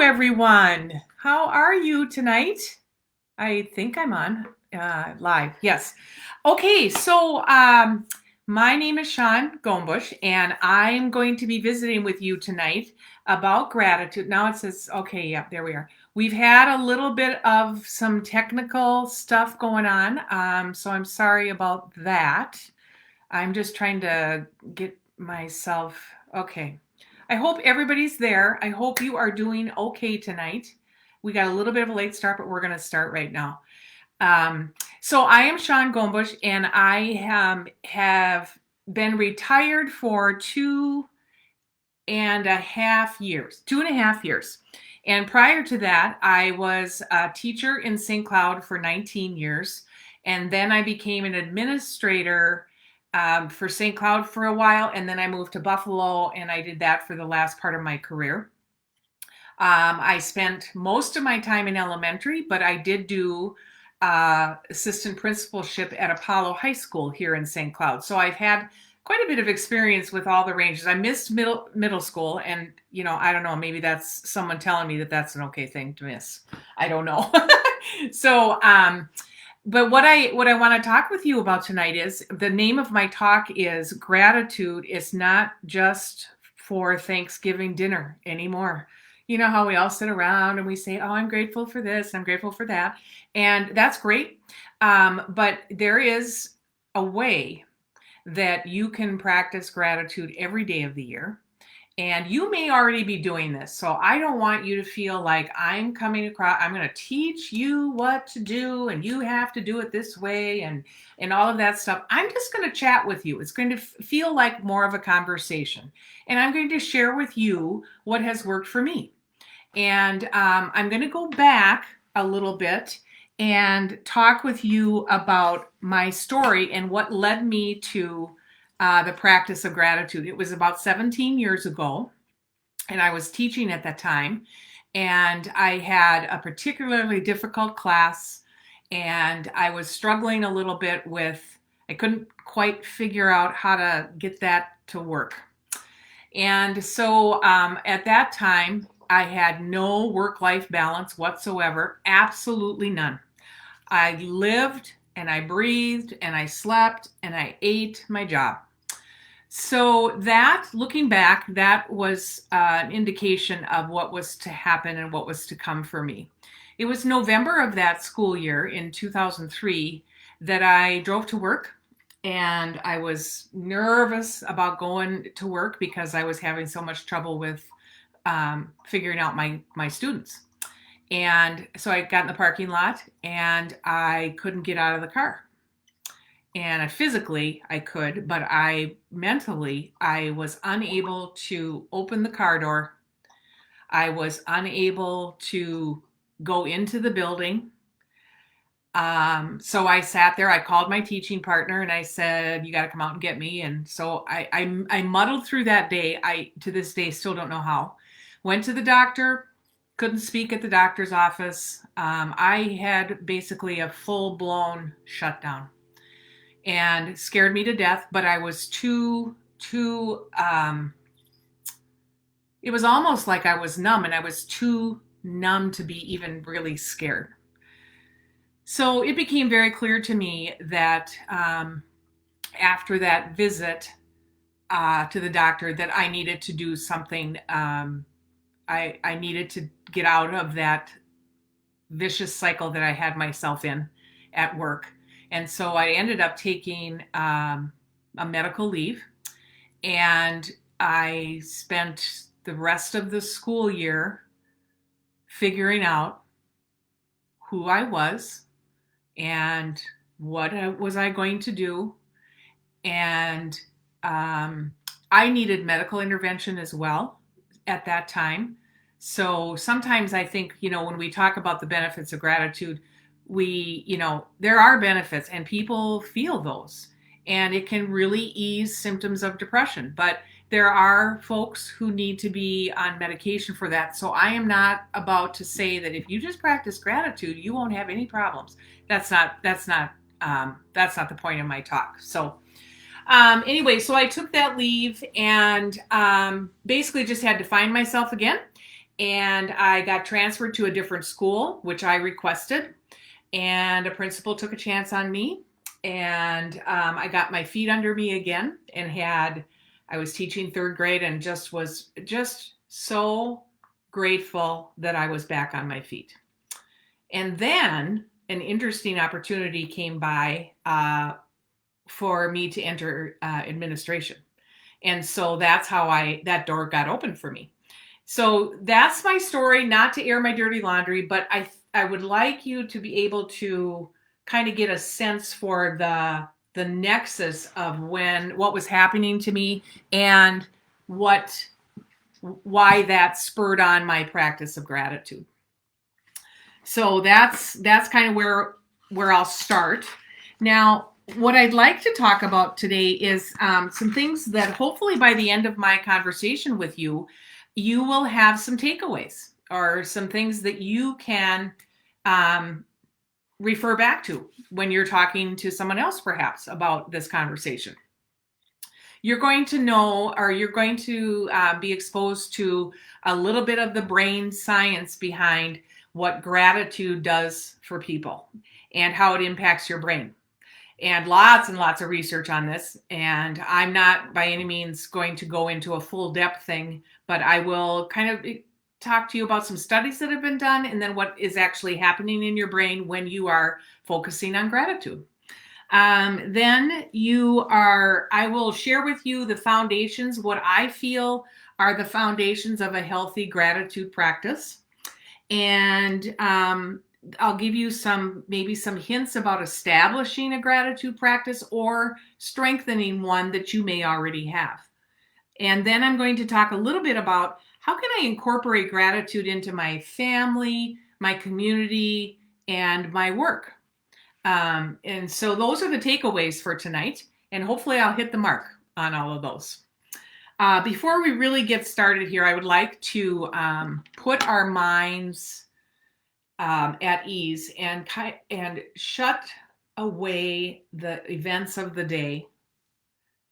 everyone. How are you tonight? I think I'm on live. Yes. Okay, my name is Shawn Gombos, and I'm going to be visiting with you tonight about gratitude. Now it says, okay, yeah, there we are. We've had a little bit of some technical stuff going on, so I'm sorry about that. I'm just trying to get myself okay. I hope everybody's there. I hope you are doing okay tonight. We got a little bit of a late start, but we're going to start right now. So I am Shawn Gombos, and I have been retired for 2.5 years. 2.5 years. And prior to that, I was a teacher in St. Cloud for 19 years. And then I became an administrator for St. Cloud for a while, and then I moved to Buffalo, and I did that for the last part of my career. I spent most of my time in elementary, but I did do assistant principalship at Apollo High School here in St. Cloud. So I've had quite a bit of experience with all the ranges. I missed middle school, and I don't know, maybe that's someone telling me that that's an okay thing to miss. I don't know. So, but what I want to talk with you about tonight is the name of my talk is Gratitude is not just for Thanksgiving dinner anymore. You know how we all sit around and we say, oh, I'm grateful for this, I'm grateful for that. And that's great. But there is a way that you can practice gratitude every day of the year. And you may already be doing this. So I don't want you to feel like I'm coming across, I'm going to teach you what to do and you have to do it this way and all of that stuff. I'm just going to chat with you. It's going to feel like more of a conversation. And I'm going to share with you what has worked for me. And I'm going to go back a little bit and talk with you about my story and what led me to the practice of gratitude. It was about 17 years ago, and I was teaching at that time, and I had a particularly difficult class, and I was struggling a little bit I couldn't quite figure out how to get that to work. And so at that time, I had no work-life balance whatsoever, absolutely none. I lived and I breathed and I slept and I ate my job. So that, looking back, that was an indication of what was to happen and what was to come for me. It was November of that school year in 2003 that I drove to work, and I was nervous about going to work because I was having so much trouble with figuring out my students. And so I got in the parking lot and I couldn't get out of the car. And physically I could, but mentally, I was unable to open the car door. I was unable to go into the building. So I sat there, I called my teaching partner and I said, you got to come out and get me. And so I muddled through that day. I, to this day, still don't know how. Went to the doctor, couldn't speak at the doctor's office. I had basically a full-blown shutdown and scared me to death, but I was it was almost like I was numb, and I was too numb to be even really scared. So it became very clear to me that after that visit to the doctor that I needed to do something. I needed to get out of that vicious cycle that I had myself in at work. And so I ended up taking a medical leave, and I spent the rest of the school year figuring out who I was and what was I going to do. And I needed medical intervention as well at that time. So sometimes I think, when we talk about the benefits of gratitude, there are benefits and people feel those, and it can really ease symptoms of depression. But there are folks who need to be on medication for that. So I am not about to say that if you just practice gratitude, you won't have any problems. That's not the point of my talk. So anyway, so I took that leave and basically just had to find myself again. and I got transferred to a different school, which I requested. And a principal took a chance on me, and I got my feet under me again, and I was teaching third grade, and was just so grateful that I was back on my feet. And then an interesting opportunity came by for me to enter administration. And so that's how that door got open for me. So that's my story, not to air my dirty laundry, but I would like you to be able to kind of get a sense for the nexus of what was happening to me and why that spurred on my practice of gratitude. So that's kind of where I'll start. Now, what I'd like to talk about today is some things that hopefully by the end of my conversation with you, you will have some takeaways or some things that you can refer back to when you're talking to someone else, perhaps, about this conversation. You're going to know, or you're going to be exposed to a little bit of the brain science behind what gratitude does for people and how it impacts your brain. And lots of research on this. And I'm not by any means going to go into a full depth thing, but I will kind of talk to you about some studies that have been done and then what is actually happening in your brain when you are focusing on gratitude. Then I will share with you the foundations, what I feel are the foundations of a healthy gratitude practice. And I'll give you maybe some hints about establishing a gratitude practice or strengthening one that you may already have. And then I'm going to talk a little bit about how can I incorporate gratitude into my family, my community, and my work. And so those are the takeaways for tonight. And hopefully I'll hit the mark on all of those. Before we really get started here, I would like to put our minds at ease and shut away the events of the day.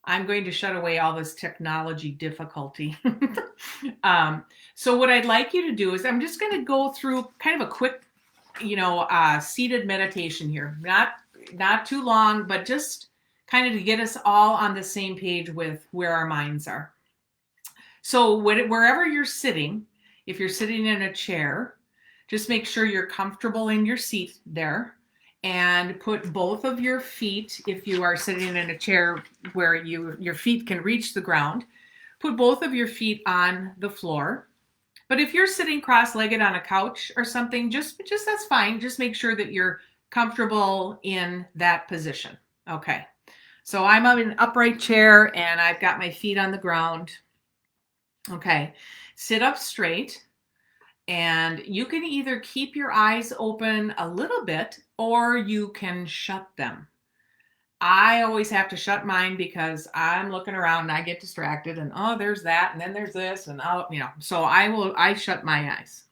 I'm going to shut away all this technology difficulty. So what I'd like you to do is I'm just going to go through kind of a quick, seated meditation here. Not too long, but just kind of to get us all on the same page with where our minds are. So wherever you're sitting, if you're sitting in a chair, just make sure you're comfortable in your seat there and put both of your feet, if you are sitting in a chair where your feet can reach the ground, put both of your feet on the floor. But if you're sitting cross-legged on a couch or something, just that's fine. Just make sure that you're comfortable in that position. Okay. So I'm in an upright chair and I've got my feet on the ground. Okay. Sit up straight. And you can either keep your eyes open a little bit or you can shut them. I always have to shut mine because I'm looking around and I get distracted and there's that and then there's this and so I shut my eyes.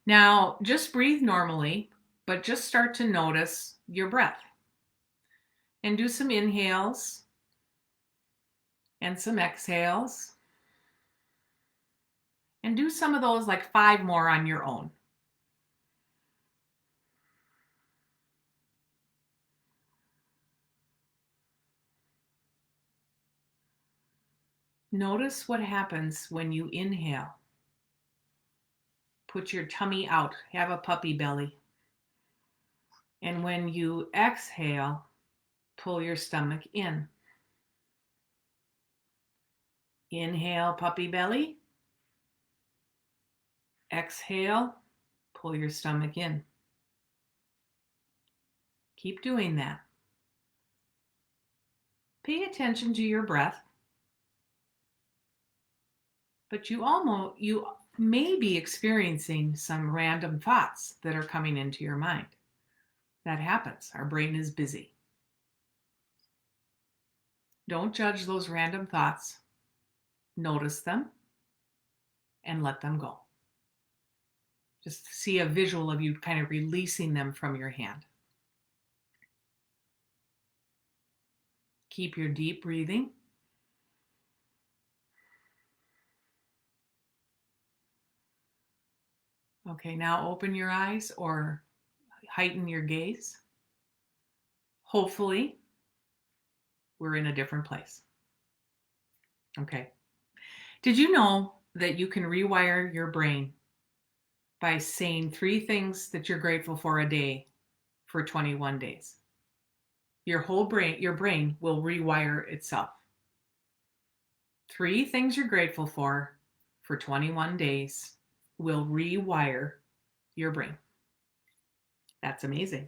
Now just breathe normally, but just start to notice your breath and do some inhales and some exhales. And do some of those, like 5 more on your own. Notice what happens when you inhale. Put your tummy out, have a puppy belly. And when you exhale, pull your stomach in. Inhale, puppy belly. Exhale, pull your stomach in. Keep doing that. Pay attention to your breath. But you may be experiencing some random thoughts that are coming into your mind. That happens. Our brain is busy. Don't judge those random thoughts. Notice them and let them go. Just see a visual of you kind of releasing them from your hand. Keep your deep breathing. Okay, now open your eyes or heighten your gaze. Hopefully, we're in a different place. Okay. Did you know that you can rewire your brain by saying 3 things that you're grateful for a day for 21 days? Your brain will rewire itself. 3 things you're grateful for 21 days will rewire your brain. That's amazing.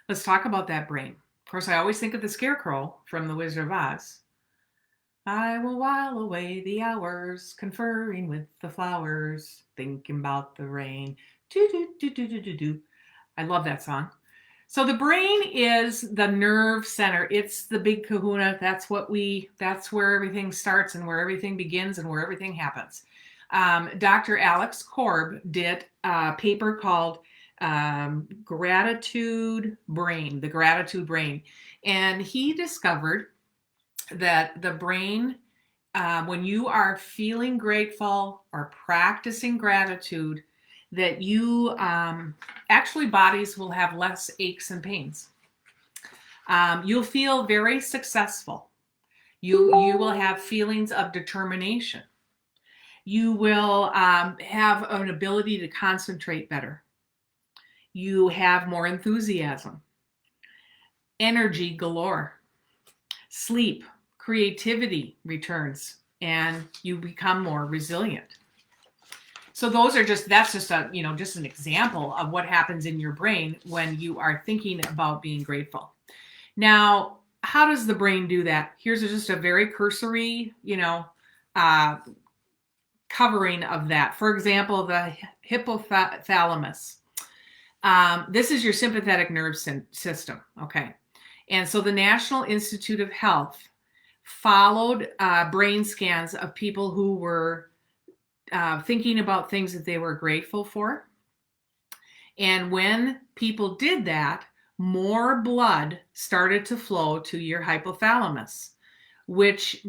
Let's talk about that brain. Of course, I always think of the scarecrow from The Wizard of Oz. I will while away the hours, conferring with the flowers, thinking about the rain. Do, do, do, do, do, do, do. I love that song. So the brain is the nerve center. It's the big kahuna. That's where everything starts and where everything begins and where everything happens. Dr. Alex Korb did a paper called Gratitude Brain, the Gratitude Brain. And he discovered that the brain, when you are feeling grateful or practicing gratitude, that you actually bodies will have less aches and pains. You'll feel very successful. You will have feelings of determination. You will have an ability to concentrate better. You have more enthusiasm, energy galore, sleep, creativity returns, and you become more resilient. So that's just an example of what happens in your brain when you are thinking about being grateful. Now, how does the brain do that? Here's just a very cursory, covering of that. For example, the hypothalamus. This is your sympathetic nerve system, okay? And so the National Institute of Health followed brain scans of people who were thinking about things that they were grateful for. And when people did that, more blood started to flow to your hypothalamus, which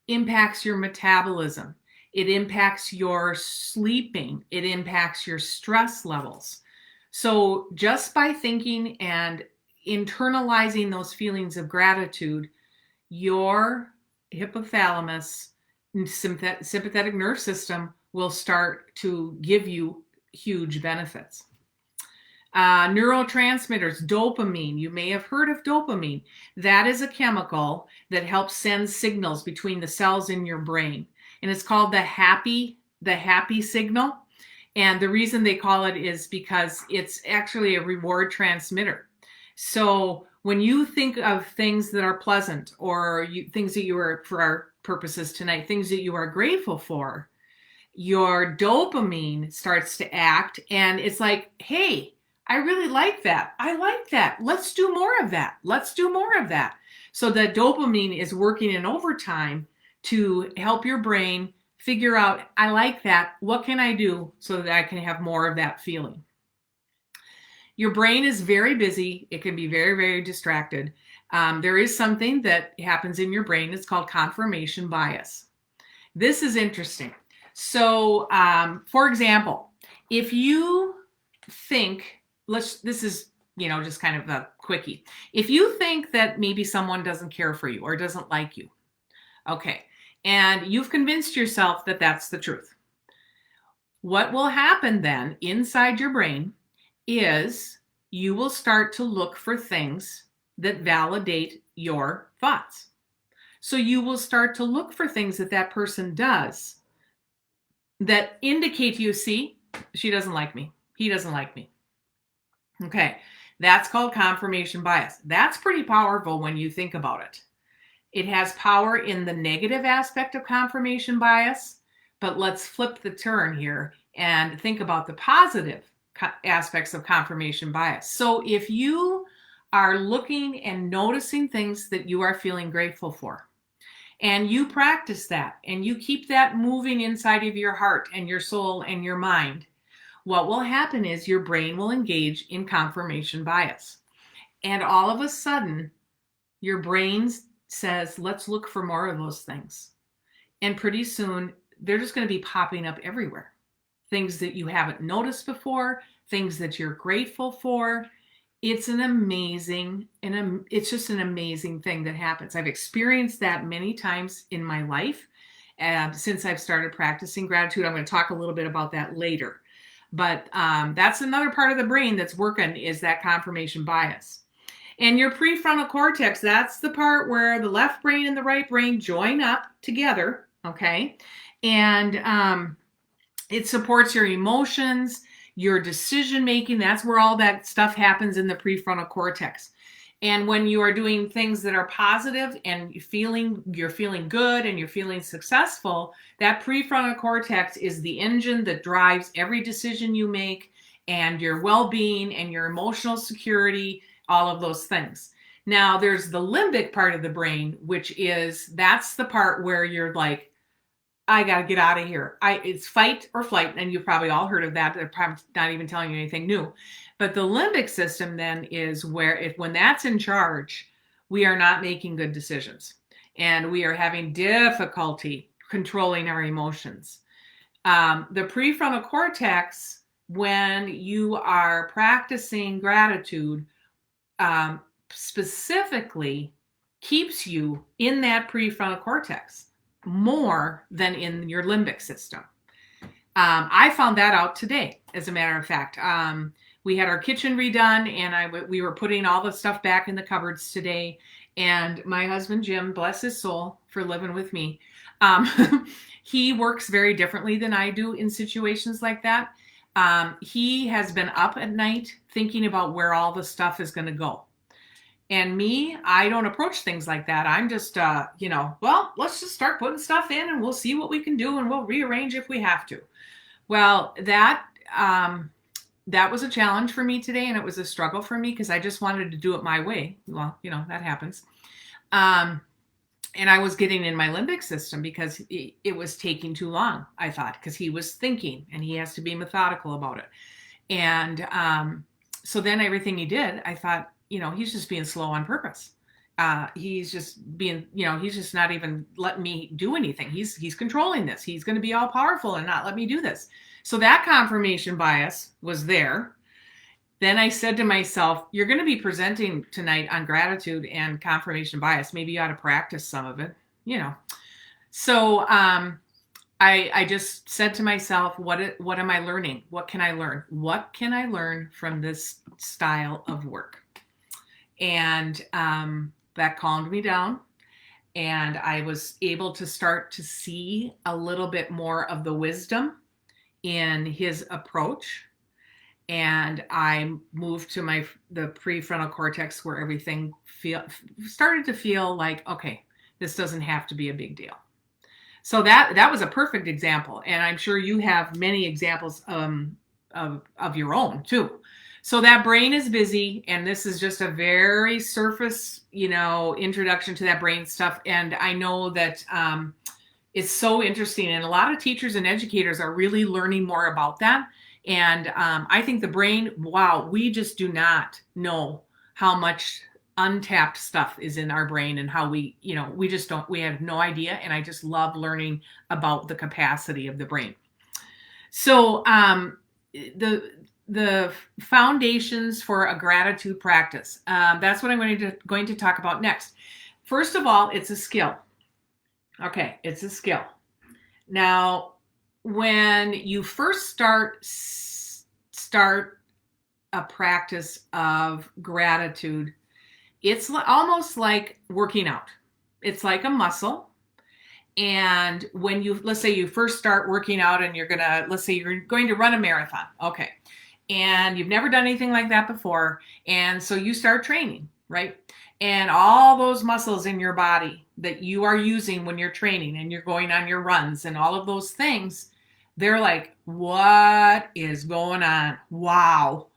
impacts your metabolism. It impacts your sleeping. It impacts your stress levels. So just by thinking and internalizing those feelings of gratitude, your hypothalamus sympathetic nerve system will start to give you huge benefits. Neurotransmitters, dopamine. You may have heard of dopamine. That is a chemical that helps send signals between the cells in your brain. And it's called the happy signal. And the reason they call it is because it's actually a reward transmitter. So when you think of things that are pleasant or things that you are, for our purposes tonight, things that you are grateful for, your dopamine starts to act and it's like, hey, I really like that. I like that. Let's do more of that. Let's do more of that. So the dopamine is working in overtime to help your brain figure out, I like that. What can I do so that I can have more of that feeling? Your brain is very busy. It can be very, very distracted. There is something that happens in your brain. It's called confirmation bias. This is interesting. So, for example, if you think, this is, just kind of a quickie. If you think that maybe someone doesn't care for you or doesn't like you, okay, and you've convinced yourself that that's the truth, what will happen then inside your brain is you will start to look for things that validate your thoughts. So you will start to look for things that person does that indicate to you, see, she doesn't like me. He doesn't like me. Okay, that's called confirmation bias. That's pretty powerful when you think about it. It has power in the negative aspect of confirmation bias, but let's flip the turn here and think about the positive aspects of confirmation bias. So if you are looking and noticing things that you are feeling grateful for, and you practice that, and you keep that moving inside of your heart and your soul and your mind, what will happen is your brain will engage in confirmation bias. And all of a sudden, your brain says, let's look for more of those things. And pretty soon, they're just going to be popping up everywhere. things that you haven't noticed before, things that you're grateful for. It's an amazing, and it's just an amazing thing that happens. I've experienced that many times in my life since I've started practicing gratitude. I'm going to talk a little bit about that later. But that's another part of the brain that's working, is that confirmation bias. And your prefrontal cortex, that's the part where the left brain and the right brain join up together, okay? And it supports your emotions, your decision making. That's where all that stuff happens, in the prefrontal cortex. And when you are doing things that are positive and you're feeling good and you're feeling successful, that prefrontal cortex is the engine that drives every decision you make, and your well-being and your emotional security, all of those things. Now, there's the limbic part of the brain, that's the part where you're like, I got to get out of here. It's fight or flight. And you've probably all heard of that. They're probably not even telling you anything new. But the limbic system then is where, when that's in charge, we are not making good decisions. And we are having difficulty controlling our emotions. The prefrontal cortex, when you are practicing gratitude, specifically keeps you in that prefrontal cortex more than in your limbic system. I found that out today, as a matter of fact. We had our kitchen redone, and we were putting all the stuff back in the cupboards today. And my husband, Jim, bless his soul for living with me, he works very differently than I do in situations like that. He has been up at night thinking about where all the stuff is going to go. And me, I don't approach things like that. I'm just, well, let's just start putting stuff in and we'll see what we can do and we'll rearrange if we have to. Well, that was a challenge for me today, and it was a struggle for me because I just wanted to do it my way. Well, that happens. And I was getting in my limbic system because it was taking too long, I thought, because he was thinking and he has to be methodical about it. And so then everything he did, I thought, he's just being slow on purpose. He's just being, he's just not even letting me do anything. He's controlling this. He's going to be all powerful and not let me do this. So that confirmation bias was there. Then I said to myself, you're going to be presenting tonight on gratitude and confirmation bias. Maybe you ought to practice some of it, So I just said to myself, what am I learning? What can I learn? What can I learn from this style of work? And that calmed me down, and I was able to start to see a little bit more of the wisdom in his approach. And I moved to the prefrontal cortex, where everything started to feel like, okay, this doesn't have to be a big deal. So that was a perfect example, and I'm sure you have many examples of your own too. So that brain is busy, and this is just a very surface, introduction to that brain stuff. And I know that it's so interesting, and a lot of teachers and educators are really learning more about that. And I think the brain, wow, we just do not know how much untapped stuff is in our brain, and how we have no idea. And I just love learning about the capacity of the brain. So the foundations for a gratitude practice. That's what I'm going to talk about next. First of all, it's a skill. Okay, it's a skill. Now, when you first start a practice of gratitude, it's almost like working out. It's like a muscle. And when let's say you first start working out, and let's say you're going to run a marathon. Okay. And you've never done anything like that before. And so you start training, right? And all those muscles in your body that you are using when you're training and you're going on your runs and all of those things, they're like, what is going on? Wow.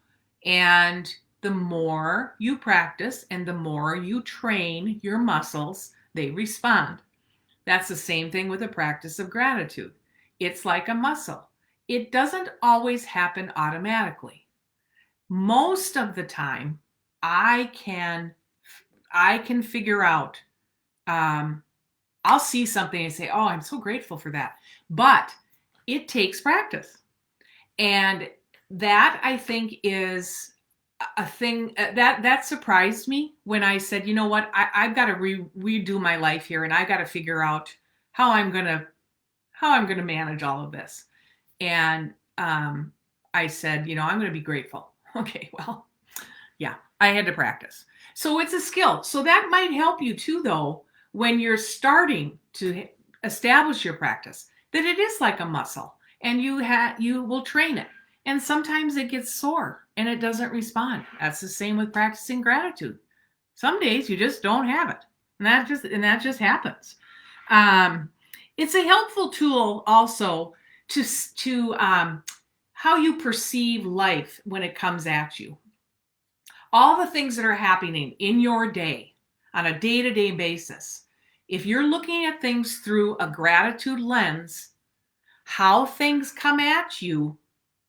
And the more you practice and the more you train your muscles, they respond. That's the same thing with the practice of gratitude. It's like a muscle. It doesn't always happen automatically. Most of the time, I can figure out, I'll see something and say, oh, I'm so grateful for that. But it takes practice. And that, I think, is a thing that surprised me when I said, you know what, I've got to redo my life here, and I got to figure out how I'm gonna manage all of this. And I said, I'm gonna be grateful. Okay, well, yeah, I had to practice. So it's a skill. So that might help you too, though, when you're starting to establish your practice, that it is like a muscle, and you will train it. And sometimes it gets sore and it doesn't respond. That's the same with practicing gratitude. Some days you just don't have it, and that just happens. Um, it's a helpful tool also to how you perceive life when it comes at you. All the things that are happening in your day on a day-to-day basis. If you're looking at things through a gratitude lens, how things come at you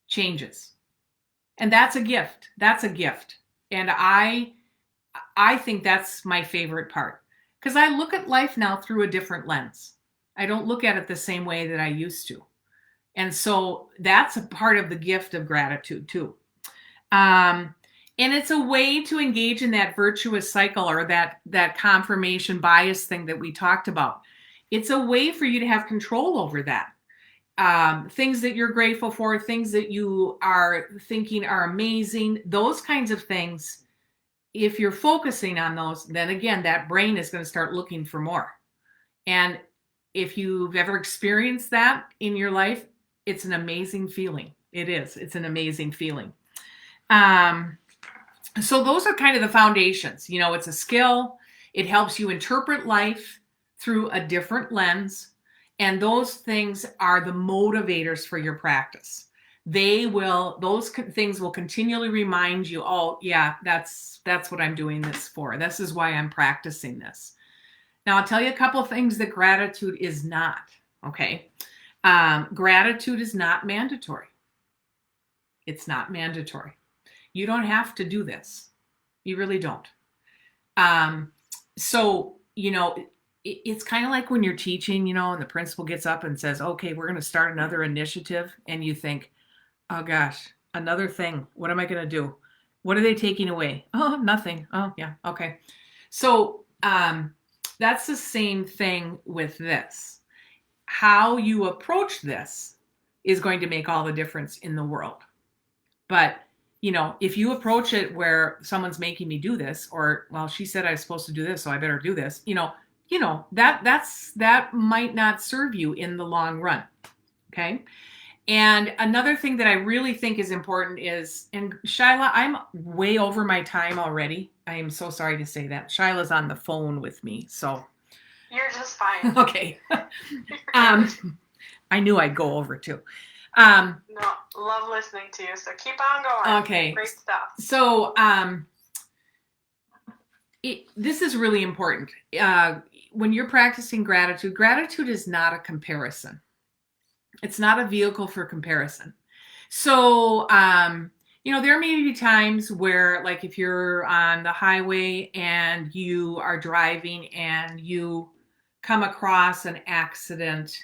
changes. And that's a gift. That's a gift. And I think that's my favorite part, because I look at life now through a different lens. I don't look at it the same way that I used to. And so that's a part of the gift of gratitude too. And it's a way to engage in that virtuous cycle, or that confirmation bias thing that we talked about. It's a way for you to have control over that. Things that you're grateful for, things that you are thinking are amazing, those kinds of things. If you're focusing on those, then again, that brain is going to start looking for more. And if you've ever experienced that in your life, it's an amazing feeling. It is. It's an amazing feeling. So those are kind of the foundations. It's a skill. It helps you interpret life through a different lens. And those things are the motivators for your practice. Those things will continually remind you, oh yeah, that's what I'm doing this for. This is why I'm practicing this. Now I'll tell you a couple of things that gratitude is not, okay? Gratitude is not mandatory. It's not mandatory. You don't have to do this. You really don't. So, it's kind of like when you're teaching, and the principal gets up and says, okay, we're going to start another initiative. And you think, oh gosh, another thing. What am I going to do? What are they taking away? Oh, nothing. Oh, yeah. Okay. So that's the same thing with this. How you approach this is going to make all the difference in the world. But if you approach it where someone's making me do this, or, well, she said I was supposed to do this, so I better do this, that might not serve you in the long run. Okay. And another thing that I really think is important is, and Shyla, I'm way over my time already. I am so sorry to say that. Shyla's on the phone with me, so. You're just fine. Okay. I knew I'd go over too. No, love listening to you, so keep on going. Okay. Great stuff. So this is really important. When you're practicing gratitude is not a comparison. It's not a vehicle for comparison. So, there may be times where, like, if you're on the highway and you are driving and you come across an accident,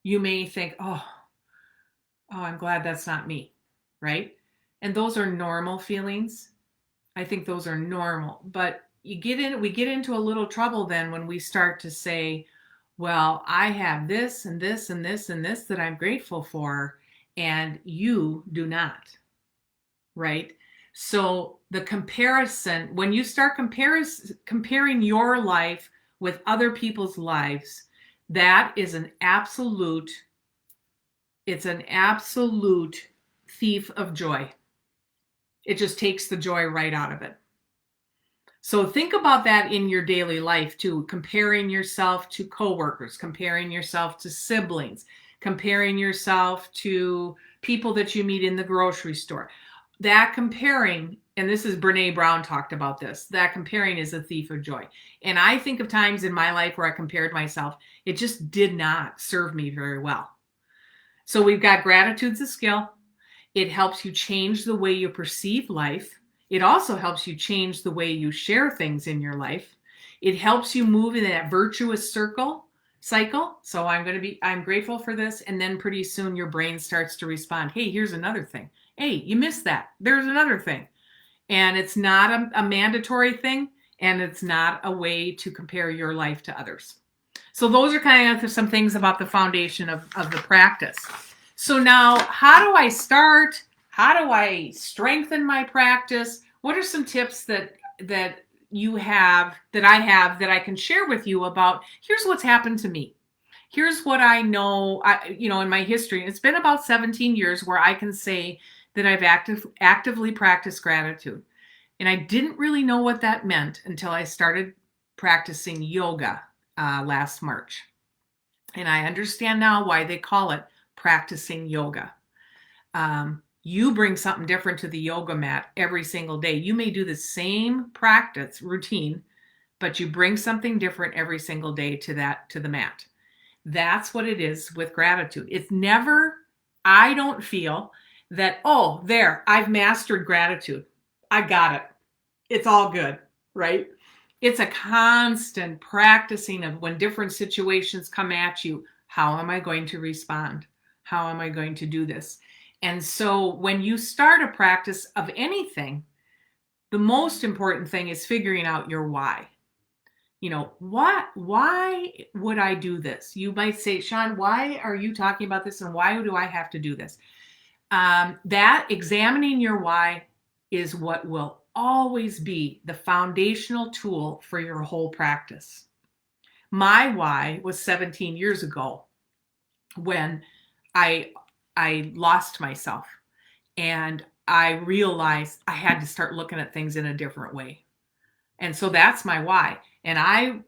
you may think, oh, I'm glad that's not me, right? And those are normal feelings. I think those are normal. But we get into a little trouble then when we start to say, well, I have this and this and this and this that I'm grateful for, and you do not, right? So the comparison, when you start comparing your life with other people's lives, that is an absolute thief of joy. It just takes the joy right out of it. So think about that in your daily life too, comparing yourself to coworkers, comparing yourself to siblings, comparing yourself to people that you meet in the grocery store. That comparing, and this is Brene Brown talked about this, that comparing is a thief of joy. And I think of times in my life where I compared myself, it just did not serve me very well. So we've got gratitude's a skill. It helps you change the way you perceive life. It also helps you change the way you share things in your life. It helps you move in that virtuous circle cycle. So I'm grateful for this. And then pretty soon your brain starts to respond. Hey, here's another thing. Hey, you missed that. There's another thing. And it's not a mandatory thing. And it's not a way to compare your life to others. So those are kind of some things about the foundation of the practice. So now, how do I start? How do I strengthen my practice? What are some tips that you have, that I can share with you about? Here's what's happened to me. Here's what I know, in my history. It's been about 17 years where I can say that I've actively practiced gratitude. And I didn't really know what that meant until I started practicing yoga last March. And I understand now why they call it practicing yoga. You bring something different to the yoga mat every single day. You may do the same practice routine, but you bring something different every single day to the mat. That's what it is with gratitude. It's never, I don't feel that, oh, there, I've mastered gratitude. I got it. It's all good, right? It's a constant practicing of when different situations come at you. How am I going to respond? How am I going to do this? And so when you start a practice of anything, the most important thing is figuring out your why. Why would I do this? You might say, Shawn, why are you talking about this? And why do I have to do this? That examining your why is what will always be the foundational tool for your whole practice. My why was 17 years ago when I lost myself and I realized I had to start looking at things in a different way. And so that's my why. And I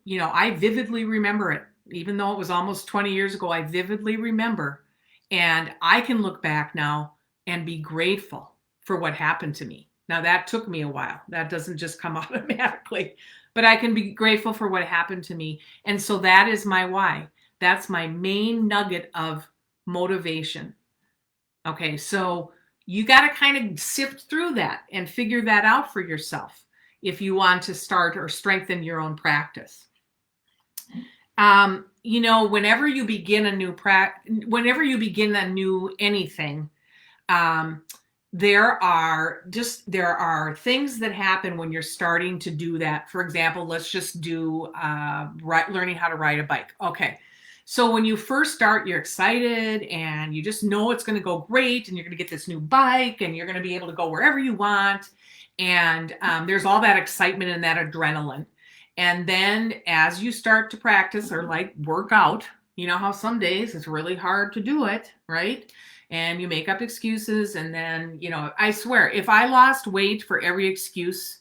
vividly remember it. Even though it was almost 20 years ago, I vividly remember. And I can look back now and be grateful for what happened to me. Now, that took me a while. That doesn't just come automatically. But I can be grateful for what happened to me. And so that is my why. That's my main nugget of motivation. Okay, so you got to kind of sift through that and figure that out for yourself if you want to start or strengthen your own practice. Whenever you begin a new anything, there are things that happen when you're starting to do that. For example, let's just do learning how to ride a bike. Okay. So when you first start, you're excited and you just know it's going to go great and you're going to get this new bike and you're going to be able to go wherever you want. And there's all that excitement and that adrenaline. And then as you start to practice or like work out, you know how some days it's really hard to do it, right? And you make up excuses. And then, I swear, if I lost weight for every excuse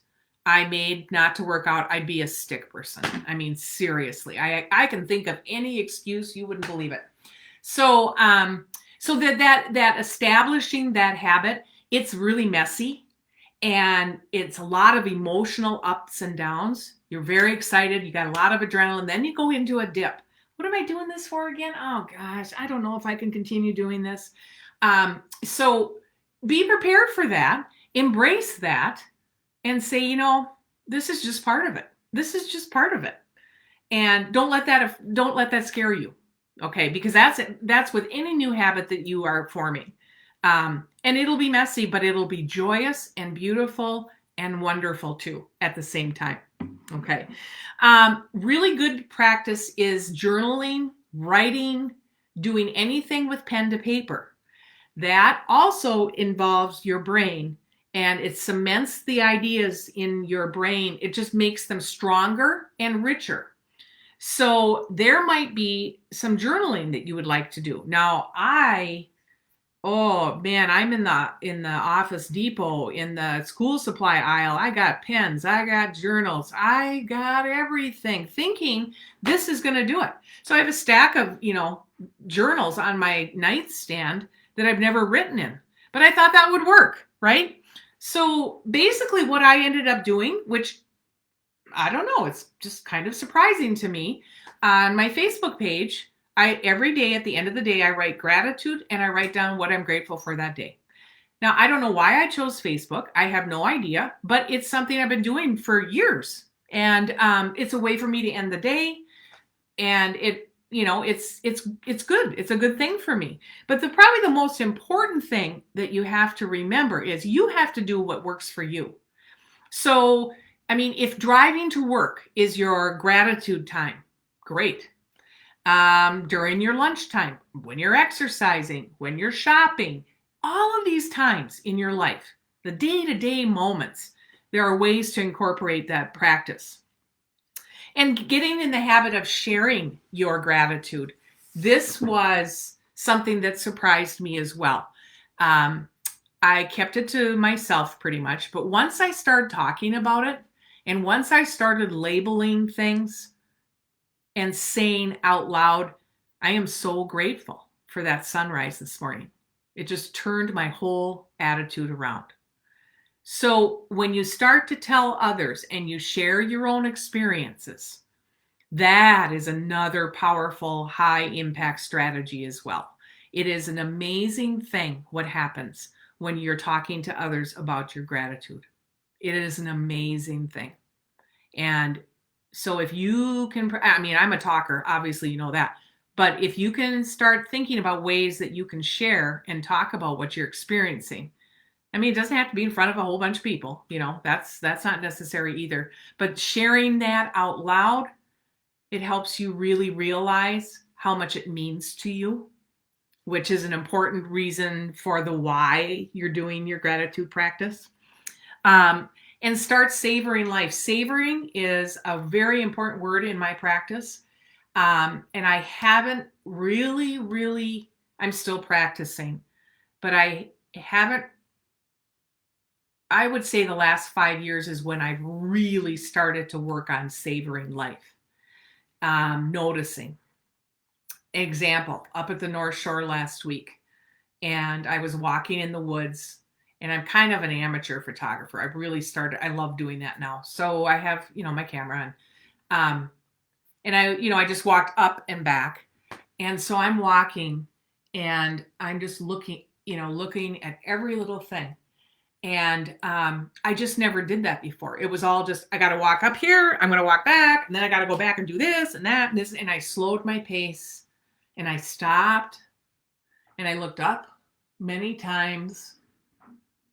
I made not to work out, I'd be a stick person. I mean, seriously, I can think of any excuse, you wouldn't believe it. So that establishing that habit, it's really messy and it's a lot of emotional ups and downs. You're very excited. You got a lot of adrenaline. Then you go into a dip. What am I doing this for again? Oh gosh, I don't know if I can continue doing this. So be prepared for that. Embrace that. And say, this is just part of it. This is just part of it. And don't let that scare you. Okay. Because that's with any new habit that you are forming. And it'll be messy, but it'll be joyous and beautiful and wonderful too at the same time. Okay. Really good practice is journaling, writing, doing anything with pen to paper. That also involves your brain. And it cements the ideas in your brain. It just makes them stronger and richer. So there might be some journaling that you would like to do. Now, I'm in the Office Depot, in the school supply aisle. I got pens, I got journals, I got everything, thinking this is going to do it. So I have a stack of, journals on my nightstand that I've never written in. But I thought that would work, right? So basically what I ended up doing, which I don't know, it's just kind of surprising to me, on my Facebook page, every day at the end of the day, I write gratitude and I write down what I'm grateful for that day. Now, I don't know why I chose Facebook. I have no idea, but it's something I've been doing for years. And it's a way for me to end the day. And it's good. It's a good thing for me. But probably the most important thing that you have to remember is you have to do what works for you. So, I mean, if driving to work is your gratitude time, great. During your lunchtime, when you're exercising, when you're shopping, all of these times in your life, the day-to-day moments, there are ways to incorporate that practice. And getting in the habit of sharing your gratitude. This was something that surprised me as well. Um, I kept it to myself pretty much, but once I started talking about it, and once I started labeling things and saying out loud, I am so grateful for that sunrise this morning. It just turned my whole attitude around. So when you start to tell others and you share your own experiences, that is another powerful high impact strategy as well. It is an amazing thing what happens when you're talking to others about your gratitude. It is an amazing thing. And so if you can, I mean, I'm a talker, obviously, you know that. But if you can start thinking about ways that you can share and talk about what you're experiencing, I mean, it doesn't have to be in front of a whole bunch of people, that's not necessary either. But sharing that out loud, it helps you really realize how much it means to you, which is an important reason for the why you're doing your gratitude practice. And start savoring life. Savoring is a very important word in my practice. And I haven't really, I'm still practicing, but I would say the last 5 years is when I've really started to work on savoring life. Noticing. Example, up at the North Shore last week, and I was walking in the woods, and I'm kind of an amateur photographer. I love doing that now. So I have, my camera on. And I just walked up and back. And so I'm walking and I'm just looking at every little thing. And I just never did that before. It was all just, I got to walk up here, I'm going to walk back, and then I got to go back and do this and that and this. And I slowed my pace and I stopped and I looked up many times.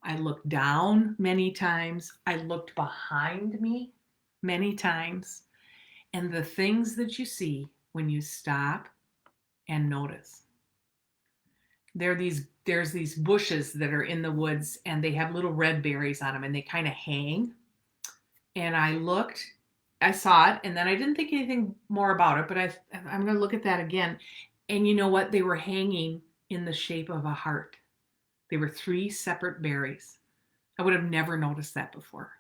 I looked down many times. I looked behind me many times. And the things that you see when you stop and notice. There's these bushes that are in the woods and they have little red berries on them and they kind of hang. And I saw it, and then I didn't think anything more about it, but I'm going to look at that again. And you know what? They were hanging in the shape of a heart. They were 3 separate berries. I would have never noticed that before.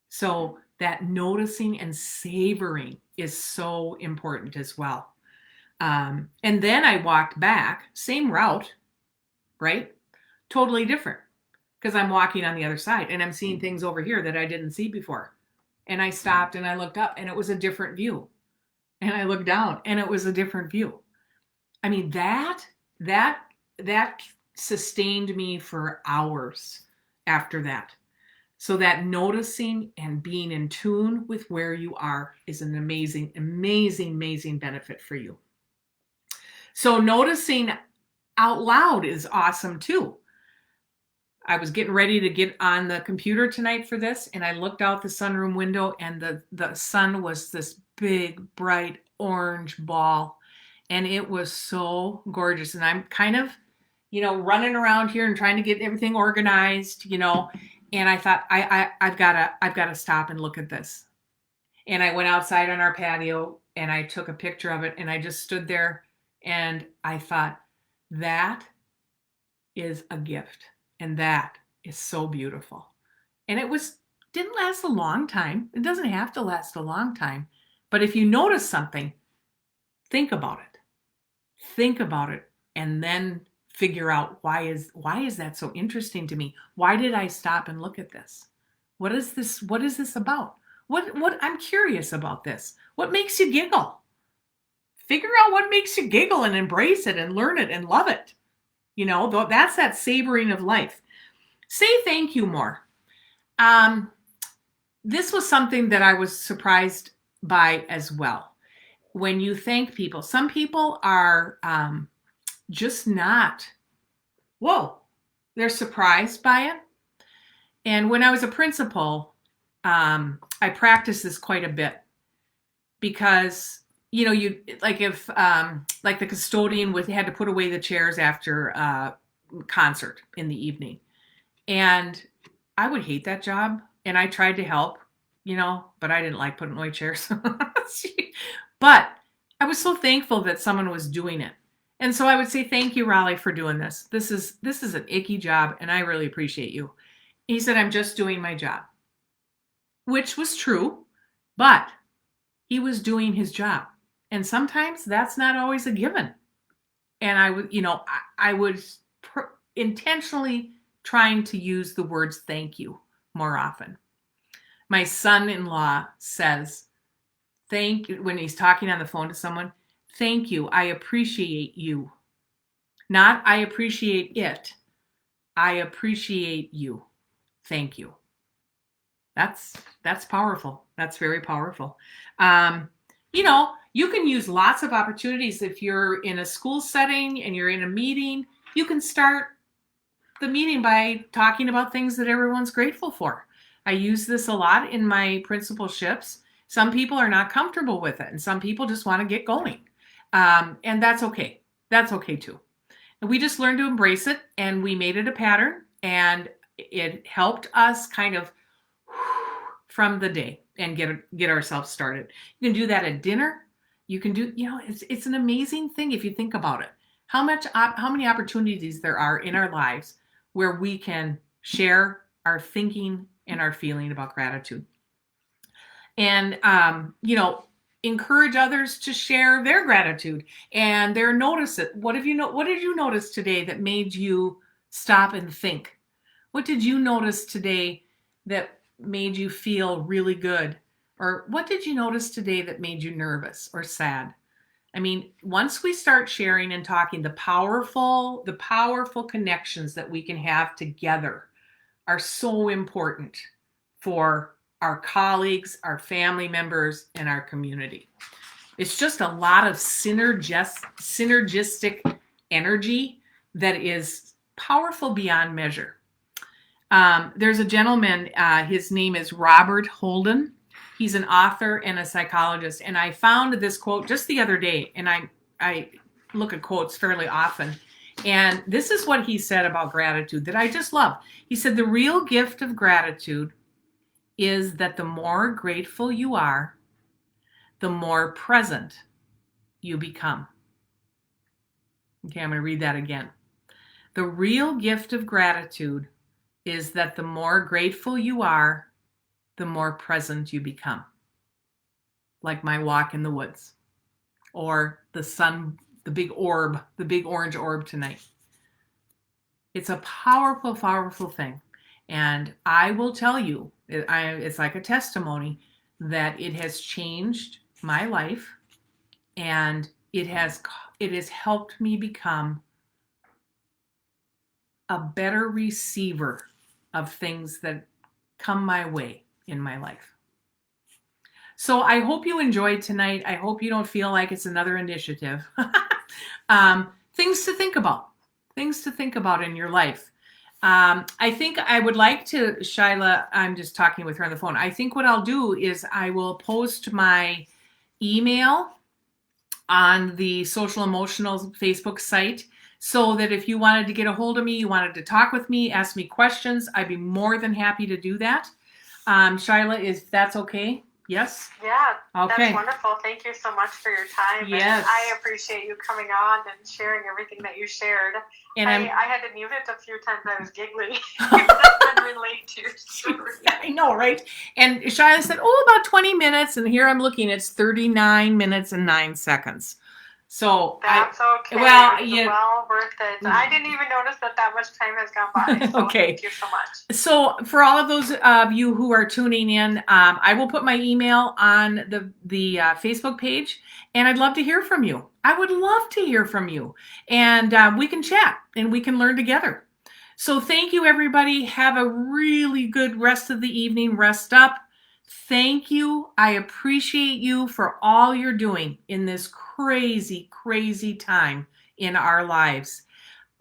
So that noticing and savoring is so important as well. And then I walked back, same route, right? Totally different, because I'm walking on the other side and I'm seeing things over here that I didn't see before. And I stopped and I looked up and it was a different view. And I looked down and it was a different view. I mean, that sustained me for hours after that. So that noticing and being in tune with where you are is an amazing, amazing, amazing benefit for you. So noticing out loud is awesome too. I was getting ready to get on the computer tonight for this, and I looked out the sunroom window, and the sun was this big, bright orange ball, and it was so gorgeous. And I'm kind of, running around here and trying to get everything organized, and I thought I've got to stop and look at this. And I went outside on our patio and I took a picture of it, and I just stood there and I thought, that is a gift. And that is so beautiful. And didn't last a long time. It doesn't have to last a long time. But if you notice something, think about it. Think about it and then figure out why is that so interesting to me? Why did I stop and look at this? What is this about? What I'm curious about this. What makes you giggle? Figure out what makes you giggle and embrace it and learn it and love it. That's that savoring of life. Say thank you more. This was something that I was surprised by as well. when you thank people. Some people are just not, whoa, they're surprised by it. And when I was a principal, I practiced this quite a bit because you like if like the custodian had to put away the chairs after concert in the evening, and I would hate that job, and I tried to help, but I didn't like putting away chairs. But I was so thankful that someone was doing it, and so I would say, thank you, Raleigh, for doing this. This is an icky job, and I really appreciate you. He said, I'm just doing my job, which was true, but he was doing his job. And sometimes that's not always a given. And I was intentionally trying to use the words thank you more often. My son-in-law says, when he's talking on the phone to someone, thank you, I appreciate you. Not I appreciate it. I appreciate you. Thank you. That's powerful. That's very powerful. You can use lots of opportunities. If you're in a school setting and you're in a meeting, you can start the meeting by talking about things that everyone's grateful for. I use this a lot in my principalships. Some people are not comfortable with it, and some people just want to get going. And that's okay. That's okay too. And we just learned to embrace it, and we made it a pattern, and it helped us kind of from the day and get ourselves started. You can do that at dinner. You can do, it's an amazing thing if you think about it. How many opportunities there are in our lives where we can share our thinking and our feeling about gratitude. And encourage others to share their gratitude and notice it. What did you notice today that made you stop and think? What did you notice today that made you feel really good? Or what did you notice today that made you nervous or sad? I mean, once we start sharing and talking, the powerful connections that we can have together are so important for our colleagues, our family members, and our community. It's just a lot of synergistic energy that is powerful beyond measure. There's a gentleman, his name is Robert Holden. He's an author and a psychologist. And I found this quote just the other day, and I look at quotes fairly often. And this is what he said about gratitude that I just love. He said, the real gift of gratitude is that the more grateful you are, the more present you become. Okay, I'm going to read that again. The real gift of gratitude is that the more grateful you are, the more present you become. Like my walk in the woods, or the sun, the big orange orb tonight. It's a powerful, powerful thing. And I will tell you, it's like a testimony that it has changed my life, and it has helped me become a better receiver of things that come my way in my life. So I hope you enjoyed tonight. I hope you don't feel like it's another initiative. Things to think about in your life. I think I would like to, Shyla, I'm just talking with her on the phone. I think what I'll do is I will post my email on the Social Emotional Facebook site, so that if you wanted to get a hold of me, you wanted to talk with me, ask me questions, I'd be more than happy to do that. Shyla, if that's okay? Yes? Yeah, okay. That's wonderful. Thank you so much for your time. Yes. And I appreciate you coming on and sharing everything that you shared. And I had to mute it a few times. I was giggling. I couldn't relate to your story. I know, right? And Shyla said, about 20 minutes. And here I'm looking, it's 39 minutes and 9 seconds. So that's okay. Well, well worth it. I didn't even notice that much time has gone by. So okay. Thank you so much. So for all of those of you who are tuning in, I will put my email on the Facebook page, and I'd love to hear from you. I would love to hear from you, and we can chat and we can learn together. So thank you, everybody. Have a really good rest of the evening. Rest up. Thank you. I appreciate you for all you're doing in this crazy, crazy time in our lives.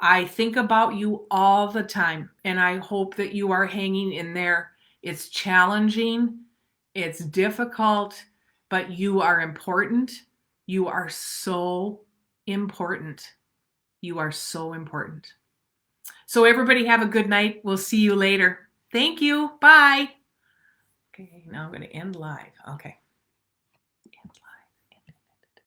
I think about you all the time, and I hope that you are hanging in there. It's challenging, it's difficult, but you are important. You are so important. You are so important. So, everybody, have a good night. We'll see you later. Thank you. Bye. Okay, now I'm going to end live. Okay.